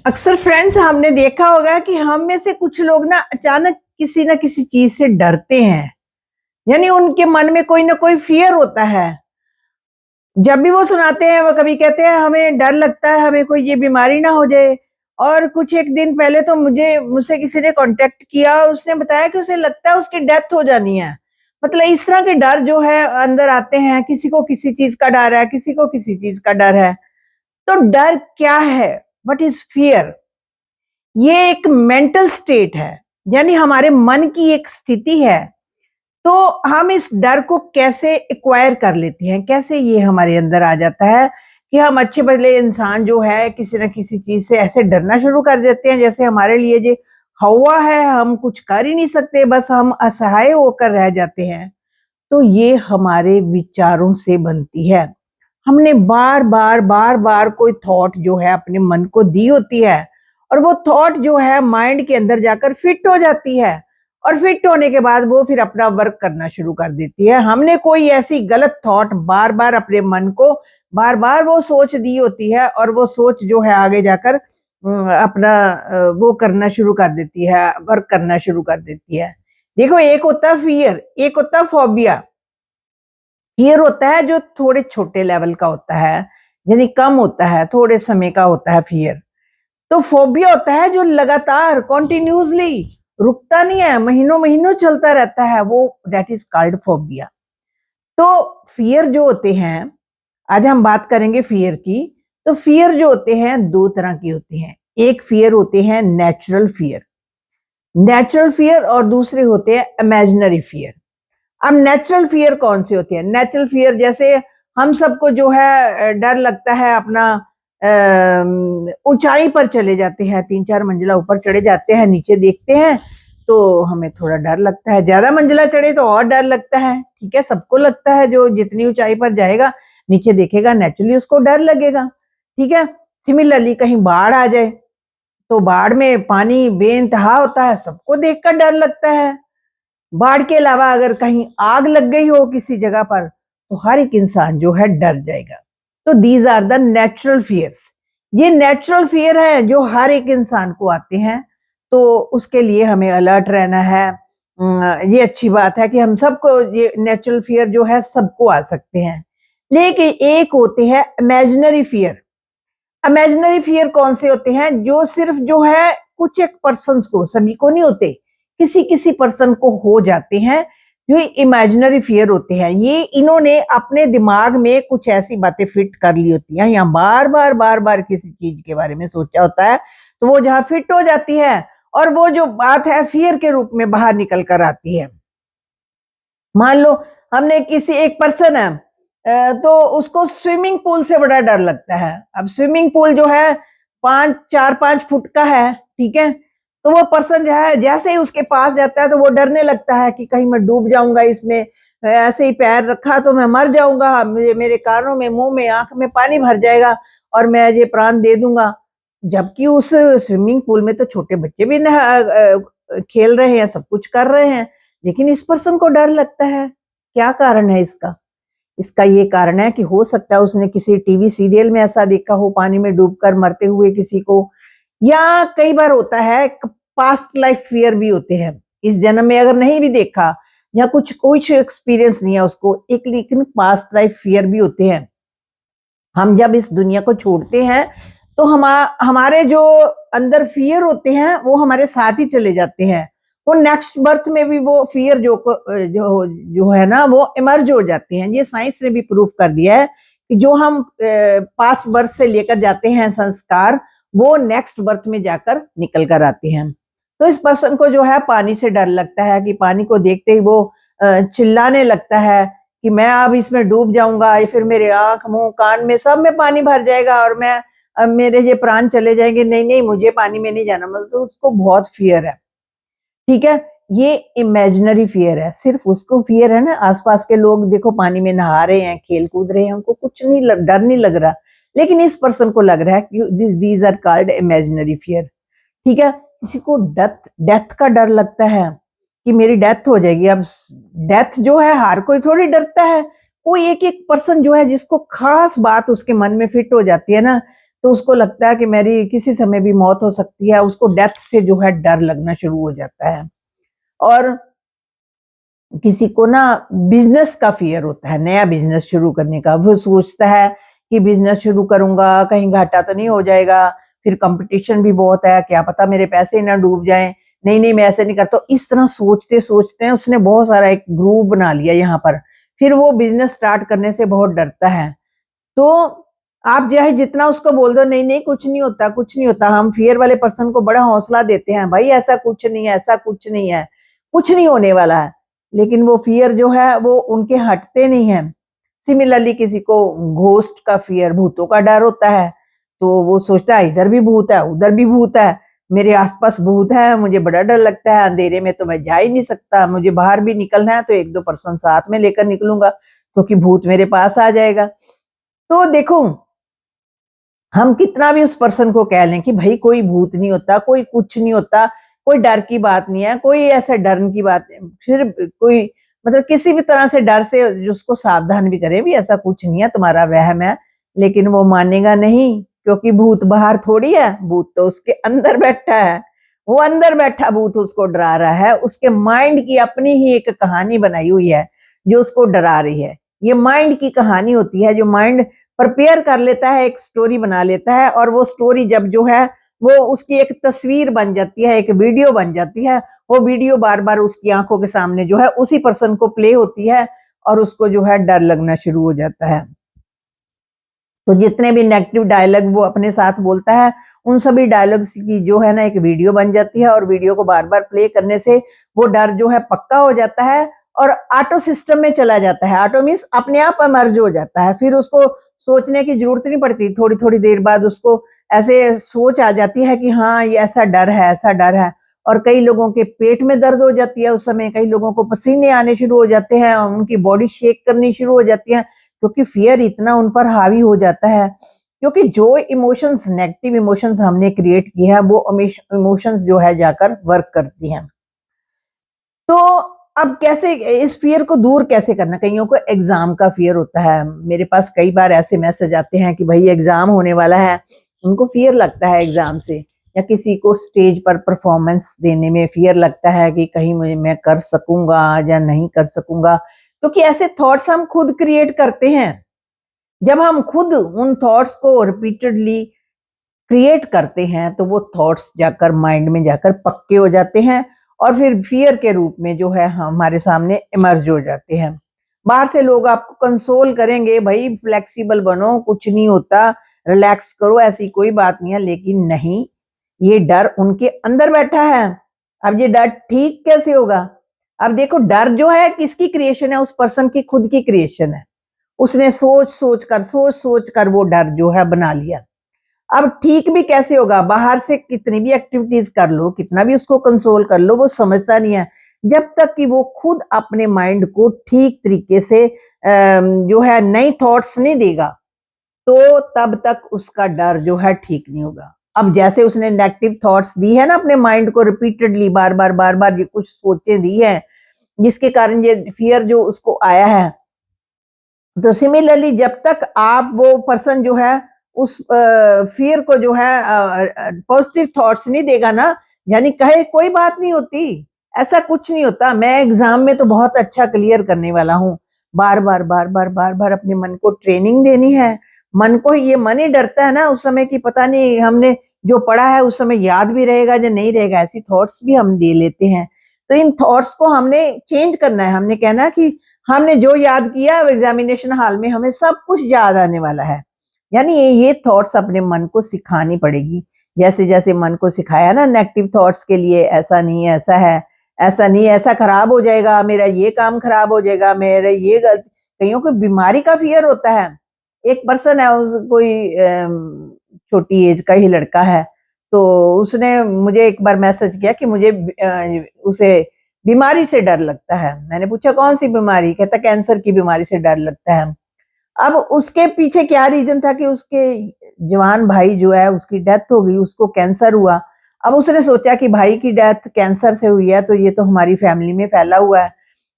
अक्सर फ्रेंड्स हमने देखा होगा कि हम में से कुछ लोग ना अचानक किसी ना किसी चीज से डरते हैं। यानी उनके मन में कोई ना कोई फियर होता है। जब भी वो सुनाते हैं वो कभी कहते हैं हमें डर लगता है, हमें कोई ये बीमारी ना हो जाए। और कुछ एक दिन पहले तो मुझसे किसी ने कांटेक्ट किया, उसने बताया कि उसे लगता है उसकी डेथ हो जानी है। मतलब इस तरह के डर जो है अंदर आते हैं। किसी को किसी चीज का डर है, किसी को किसी चीज का डर है। तो डर क्या है? What is fear? ये एक मेंटल स्टेट है, यानी हमारे मन की एक स्थिति है। तो हम इस डर को कैसे एक्वायर कर लेते हैं, कैसे ये हमारे अंदर आ जाता है कि हम अच्छे भले इंसान जो है किसी न किसी चीज से ऐसे डरना शुरू कर देते हैं जैसे हमारे लिए जो हवा है, हम कुछ कर ही नहीं सकते, बस हम असहाय होकर रह जाते हैं। तो ये हमारे विचारों से बनती है। हमने बार बार कोई थॉट जो है अपने मन को दी होती है, और वो थॉट जो है माइंड के अंदर जाकर फिट हो जाती है। और फिट होने के बाद वो फिर अपना वर्क करना शुरू कर देती है। हमने कोई ऐसी गलत थॉट बार बार अपने मन को बार बार वो सोच दी होती है, और वो सोच जो है आगे जाकर अपना वो करना शुरू कर देती है, वर्क करना शुरू कर देती है। देखो, एक होता है फियर, एक होता है फोबिया। फियर होता है जो थोड़े छोटे लेवल का होता है, यानी कम होता है, थोड़े समय का होता है फियर। तो फोबिया होता है जो लगातार कॉन्टिन्यूसली रुकता नहीं है, महीनों महीनों चलता रहता है, वो दैट इज कॉल्ड फोबिया। तो फियर जो होते हैं, आज हम बात करेंगे फियर की। तो फियर जो होते हैं दो तरह की होते हैं। एक फियर होते हैं नेचुरल फियर, नेचुरल फियर, और दूसरे होते हैं इमेजिनरी फियर। अब नेचुरल फियर कौन से होते हैं? नेचुरल फियर जैसे हम सबको जो है डर लगता है अपना ऊंचाई पर चले जाते हैं, 3-4 मंजिला ऊपर चढ़े जाते हैं, नीचे देखते हैं तो हमें थोड़ा डर लगता है। ज्यादा मंजिला चढ़े तो और डर लगता है। ठीक है, सबको लगता है, जो जितनी ऊंचाई पर जाएगा नीचे देखेगा नेचुरली उसको डर लगेगा। ठीक है। सिमिलरली कहीं बाढ़ आ जाए तो बाढ़ में पानी बेइंतहा होता है, सबको देखकर डर लगता है। बाढ़ के अलावा अगर कहीं आग लग गई हो किसी जगह पर तो हर एक इंसान जो है डर जाएगा। तो these are the natural fears. ये नेचुरल फियर है जो हर एक इंसान को आते हैं। तो उसके लिए हमें अलर्ट रहना है। ये अच्छी बात है कि हम सबको ये नेचुरल फियर जो है सबको आ सकते हैं। लेकिन एक होते हैं इमेजिनरी फियर। इमेजिनरी फियर कौन से होते हैं? जो सिर्फ जो है कुछ एक पर्सन को, सभी को नहीं होते, किसी किसी पर्सन को हो जाते हैं। जो इमेजिनरी फियर होते हैं, ये इन्होंने अपने दिमाग में कुछ ऐसी बातें फिट कर ली होती हैं, या बार बार किसी चीज के बारे में सोचा होता है, तो वो जहां फिट हो जाती है और वो जो बात है फियर के रूप में बाहर निकल कर आती है। मान लो हमने किसी एक पर्सन है, तो उसको स्विमिंग पूल से बड़ा डर लगता है। अब स्विमिंग पूल जो है 4-5 फुट का है। ठीक है। तो वो पर्सन जो है जैसे ही उसके पास जाता है तो वो डरने लगता है कि कहीं मैं डूब जाऊंगा इसमें, ऐसे ही पैर रखा तो मैं मर जाऊंगा, मेरे कानों में, मुंह में, आंख में पानी भर जाएगा और मैं ये प्राण दे दूंगा। जबकि उस स्विमिंग पूल में तो छोटे बच्चे भी खेल रहे हैं, सब कुछ कर रहे हैं, लेकिन इस पर्सन को डर लगता है। क्या कारण है इसका? इसका ये कारण है कि हो सकता है उसने किसी टीवी सीरियल में ऐसा देखा हो, पानी में डूबकर मरते हुए किसी को, या कई बार होता है पास्ट लाइफ फियर भी होते हैं। इस जन्म में अगर नहीं भी देखा या कुछ कुछ एक्सपीरियंस नहीं है उसको, एक लेकिन पास्ट लाइफ फियर भी होते हैं। हम जब इस दुनिया को छोड़ते हैं तो हमारे जो अंदर फियर होते हैं वो हमारे साथ ही चले जाते हैं। वो नेक्स्ट बर्थ में भी वो फियर जो जो है ना वो इमर्ज हो जाते हैं। ये साइंस ने भी प्रूफ कर दिया है कि जो हम पास्ट बर्थ से लेकर जाते हैं संस्कार, वो नेक्स्ट बर्थ में जाकर निकल कर आते हैं। तो इस पर्सन को जो है पानी से डर लगता है कि पानी को देखते ही वो चिल्लाने लगता है कि मैं अब इसमें डूब जाऊंगा, या फिर मेरे आंख, मुंह, कान में सब में पानी भर जाएगा और मैं अब मेरे ये प्राण चले जाएंगे, नहीं नहीं मुझे पानी में नहीं जाना। मतलब तो उसको बहुत फियर है। ठीक है। ये इमेजिनरी फियर है, सिर्फ उसको फियर है ना। आसपास के लोग देखो पानी में नहा रहे हैं, खेल कूद रहे हैं, उनको कुछ नहीं डर नहीं लग रहा, लेकिन इस पर्सन को लग रहा है कि these are called imaginary fear. ठीक है। किसी को डेथ डेथ का डर लगता है कि मेरी डेथ हो जाएगी। अब डेथ जो है हर कोई थोड़ी डरता है, कोई एक एक पर्सन जो है जिसको खास बात उसके मन में फिट हो जाती है ना, तो उसको लगता है कि मेरी किसी समय भी मौत हो सकती है, उसको डेथ से जो है डर लगना शुरू हो जाता है। और किसी को ना बिज़नेस का फ़ियर होता है, नया बिज़नेस शुरू करने का। वो सोचता है कि बिज़नेस शुरू करूँगा, कहीं घाटा तो नहीं हो जाएगा, फिर कॉम्पिटिशन भी बहुत है, क्या पता मेरे पैसे ना डूब जाएँ। नहीं, नहीं मैं ऐसे नहीं करता हूँ। इस तरह सोचते-सोचते उसने बहुत सारा एक ग्रुप बना लिया यहाँ पर। फिर वो बिज़नेस स्टार्ट करने से बहुत डरता है। तो आप चाहे जितना उसको बोल दो, नहीं, नहीं कुछ नहीं होता, कुछ नहीं होता। हम फ़ियर वाले पर्सन को बड़ा हौसला देते हैं, भाई ऐसा कुछ नहीं है, ऐसा कुछ नहीं है, कुछ नहीं होने वाला है। लेकिन वो फ़ियर जो है वो उनके हटते नहीं हैं। सिमिलरली किसी को घोस्ट का फ़ियर, भूतों का डर होता है, तो वो सोचता है इधर भी भूत है, उधर भी भूत है, मेरे आस-पास भूत है, मुझे बड़ा डर लगता है, अंधेरे में तो मैं जा ही नहीं सकता, मुझे बाहर भी निकलना है तो 1-2 पर्सन साथ में लेकर निकलूँगा, क्योंकि भूत मेरे पास आ जाएगा। तो देखो, हम कितना भी उस पर्सन को कह लें कि भाई कोई भूत नहीं होता, कोई कुछ नहीं होता, कोई डर की बात नहीं है, कोई ऐसा डरन की बात नहीं, फिर कोई मतलब किसी भी तरह से डर से उसको सावधान भी करें, भी ऐसा कुछ नहीं है, तुम्हारा वहम है, लेकिन वो मानेगा नहीं, क्योंकि भूत बाहर थोड़ी है, भूत तो उसके अंदर बैठा है। वो अंदर बैठा भूत उसको डरा रहा है, उसके माइंड की अपनी ही एक कहानी बनाई हुई है, जो उसको डरा रही है। ये माइंड की कहानी होती है, जो माइंड प्रिपेयर कर लेता है, एक स्टोरी बना लेता है, और वो स्टोरी जब जो है वो उसकी एक तस्वीर बन जाती है, एक वीडियो बन जाती है। वो वीडियो बार-बार उसकी आँखों के सामने जो है उसी पर्सन को प्ले होती है, और उसको जो है डर लगना शुरू हो जाता है। तो जितने भी नेगेटिव डायलॉग वो अपने साथ बोलता है, उन सभी डायलॉग्स की जो है ना एक वीडियो बन जाती है, और वीडियो को बार-बार प्ले करने से वो डर जो है पक्का हो जाता है और ऑटो सिस्टम में चला जाता है। ऑटो मीन्स अपने आप मर्ज हो जाता है। फिर उसको सोचने की ज़रूरत नहीं पड़ती। थोड़ी-थोड़ी देर बाद उसको ऐसे सोच आ जाती है कि हाँ, ये ऐसा डर है, ऐसा डर है। और कई लोगों के पेट में दर्द हो जाती है उस समय, कई लोगों को पसीने आने शुरू हो जाते हैं, उनकी बॉडी शेक करनी शुरू हो जाती है। क्योंकि फ़ियर इतना उन पर हावी हो जाता है, क्योंकि जो इमोशंस नेगेटिव इमोशंस हमने क्रिएट किए हैं, वो इमोशंस जो है जाकर वर्क करती हैं। तो अब कैसे इस फ़ियर को दूर कैसे करना? कइयों को एग्ज़ाम का फ़ियर होता है। मेरे पास कई बार ऐसे मैसेज आते हैं कि भई एग्ज़ाम होने वाला है, उनको फ़ियर लगता है एग्ज़ाम से, या किसी को स्टेज पर परफ़ॉर्मेंस देने में फ़ियर लगता है कि कहीं मैं कर सकूँगा या नहीं कर सकूँगा। क्योंकि ऐसे थॉट्स हम खुद क्रिएट करते हैं। जब हम खुद उन थॉट्स को रिपीटेडली क्रिएट करते हैं, तो वो थॉट्स जाकर माइंड में जाकर पक्के हो जाते हैं, और फिर फ़ियर के रूप में जो है हमारे सामने इमर्ज हो जाते हैं। बाहर से लोग आपको कंसोल करेंगे, भई फ्लेक्सिबल बनो, कुछ नहीं होता, रिलैक्स करो, ऐसी कोई बात नहीं है, लेकिन नहीं, ये डर उनके अंदर बैठा है। अब ये डर ठीक कैसे होगा? अब देखो, डर जो है किसकी क्रिएशन है? उस पर्सन की खुद की क्रिएशन है। उसने सोच-सोच कर वो डर जो है बना लिया। अब ठीक भी कैसे होगा? बाहर से कितनी भी एक्टिविटीज़ कर लो, कितना भी उसको कंसोल कर लो, वो समझता नहीं है। जब तक कि वो खुद अपने माइंड को ठीक तरीके से जो है नई थॉट्स नहीं देगा, तो तब तक उसका डर जो है ठीक नहीं होगा। अब जैसे उसने नेगेटिव थॉट्स दी है ना अपने माइंड को रिपीटेडली बार-बार ये कुछ सोचें दी हैं, जिसके कारण ये फ़ियर जो उसको आया है, तो सिमिलरली जब तक आप वो पर्सन जो है उस फ़ियर को जो है पॉज़िटिव थॉट्स नहीं देगा ना, यानी कहे कोई बात नहीं होती, ऐसा कुछ नहीं होता, मैं एग्ज़ाम में तो बहुत अच्छा क्लियर करने वाला हूँ। बार-बार अपने मन को ट्रेनिंग देनी है। मन को ये मन ही डरता है ना उस समय कि पता नहीं हमने जो पढ़ा है उस समय याद भी रहेगा या नहीं रहेगा, ऐसी थॉट्स भी हम दे लेते हैं। तो इन थॉट्स को हमने चेंज करना है, हमने कहना है कि हमने जो याद किया एग्जामिनेशन हॉल में हमें सब कुछ याद आने वाला है। यानी ये थॉट्स अपने मन को सिखानी पड़ेगी। जैसे-जैसे मन को सिखाया ना नेगेटिव थॉट्स के लिए, ऐसा नहीं है, ऐसा है, ऐसा नहीं है, ऐसा खराब हो जाएगा, मेरा ये काम खराब हो जाएगा, मेरा ये कईयों को बीमारी का फ़ियर होता है। एक पर्सन है उस कोई छोटी एज का ही लड़का है, तो उसने मुझे एक बार मैसेज किया कि मुझे उसे बीमारी से डर लगता है। मैंने पूछा कौन-सी बीमारी? कहता कैंसर की बीमारी से डर लगता है। अब उसके पीछे क्या रीज़न था कि उसके जवान भाई जो है उसकी डेथ हो गई, उसको कैंसर हुआ। अब उसने सोचा कि भाई की डेथ कैंसर से हुई है तो ये तो हमारी फैमिली में फैला हुआ है।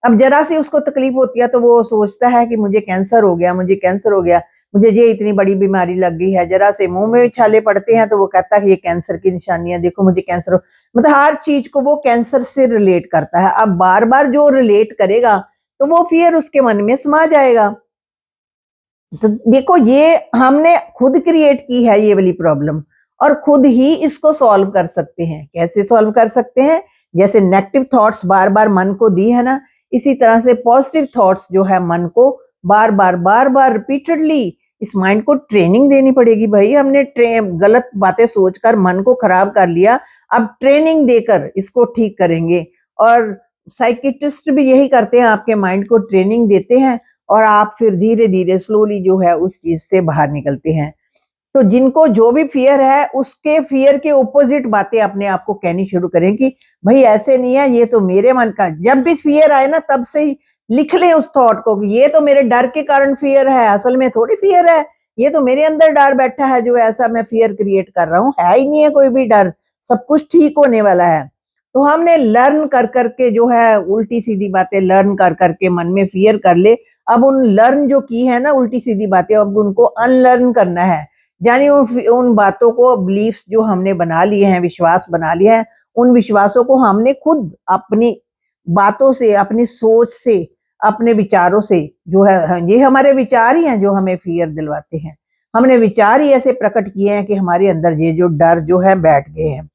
अब ज़रा-सी उसको तकलीफ होती है तो वो सोचता है कि मुझे कैंसर हो गया, मुझे कैंसर हो गया। मुझे ये इतनी बड़ी बीमारी लग गई है, जरा से मुंह में छाले पड़ते हैं तो वो कहता है ये कैंसर की निशानियां, देखो मुझे कैंसर, मतलब हर चीज को वो कैंसर से रिलेट करता है। अब बार बार जो रिलेट करेगा तो वो फियर उसके मन में समा जाएगा। तो देखो ये हमने खुद क्रिएट की है ये वाली प्रॉब्लम, और खुद ही इसको सॉल्व कर सकते हैं। कैसे सॉल्व कर सकते हैं? जैसे नेगेटिव थॉट्स बार बार मन को दी है ना, इसी तरह से पॉजिटिव थॉट्स जो है मन को बार बार रिपीटेडली इस माइंड को ट्रेनिंग देनी पड़ेगी। भाई हमने गलत बातें सोचकर मन को खराब कर लिया, अब ट्रेनिंग देकर इसको ठीक करेंगे। और साइकिट्रिस्ट भी यही करते हैं, आपके माइंड को ट्रेनिंग देते हैं और आप फिर धीरे धीरे स्लोली जो है उस चीज से बाहर निकलते हैं। तो जिनको जो भी फियर है उसके फियर के ऑपोजिट बातें अपने आप को कहनी शुरू करें कि भाई ऐसे नहीं है, ये तो मेरे मन का। जब भी फियर आए ना तब से ही लिख लें उस थॉट को कि ये तो मेरे डर के कारण फियर है, असल में थोड़ी फियर है, ये तो मेरे अंदर डर बैठा है जो ऐसा मैं फियर क्रिएट कर रहा हूँ, है ही नहीं है कोई भी डर, सब कुछ ठीक होने वाला है। तो हमने लर्न कर करके जो है उल्टी सीधी बातें लर्न कर करके मन में फियर कर ले। अब उन लर्न जो की है ना उल्टी सीधी बातें, अब उनको अनलर्न करना है, यानी उन बातों को, बिलीफ्स जो हमने बना लिए हैं, विश्वास बना लिए हैं, उन विश्वासों को हमने खुद अपनी बातों से, अपनी सोच से, अपने विचारों से जो है, ये हमारे विचार ही हैं जो हमें फियर दिलवाते हैं। हमने विचार ही ऐसे प्रकट किए हैं कि हमारे अंदर ये जो डर जो है बैठ गए हैं।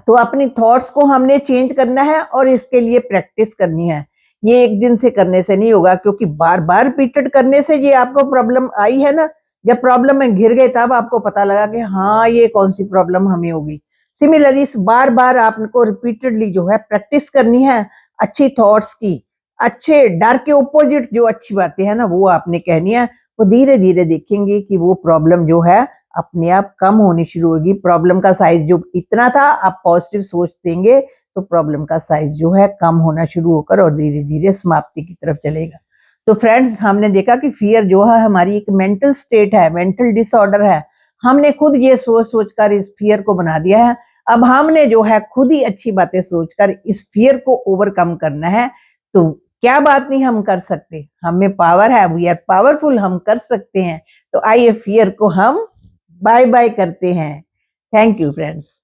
तो अपनी थॉट्स को हमने चेंज करना है और इसके लिए प्रैक्टिस करनी है। ये एक दिन से करने से नहीं होगा, क्योंकि बार बार रिपीटेड करने से ये आपको प्रॉब्लम आई है ना, जब प्रॉब्लम में घिर गए तब आपको पता लगा कि हाँ ये कौन सी प्रॉब्लम हमें होगी। सिमिलरली इस बार बार आपको रिपीटेडली जो है प्रैक्टिस करनी है अच्छी थॉट्स की, अच्छे डर के ऑपोजिट जो अच्छी बातें हैं ना वो आपने कहनी है। वो धीरे धीरे देखेंगे कि वो प्रॉब्लम जो है अपने आप कम होनी शुरू होगी। प्रॉब्लम का साइज जो इतना था, आप पॉजिटिव सोच देंगे तो प्रॉब्लम का साइज जो है कम होना शुरू होकर और धीरे धीरे समाप्ति की तरफ चलेगा। तो फ्रेंड्स हमने देखा कि फियर जो है हमारी एक मेंटल स्टेट है, मेंटल डिसऑर्डर है। हमने खुद ये सोच सोचकर इस फियर को बना दिया है। अब हमने जो है खुद ही अच्छी बातें सोचकर इस फियर को ओवरकम करना है। तो क्या बात नहीं हम कर सकते, हमें पावर है, वी आर पावरफुल, हम कर सकते हैं। तो आइए फियर को हम बाय बाय करते हैं। Thank you friends.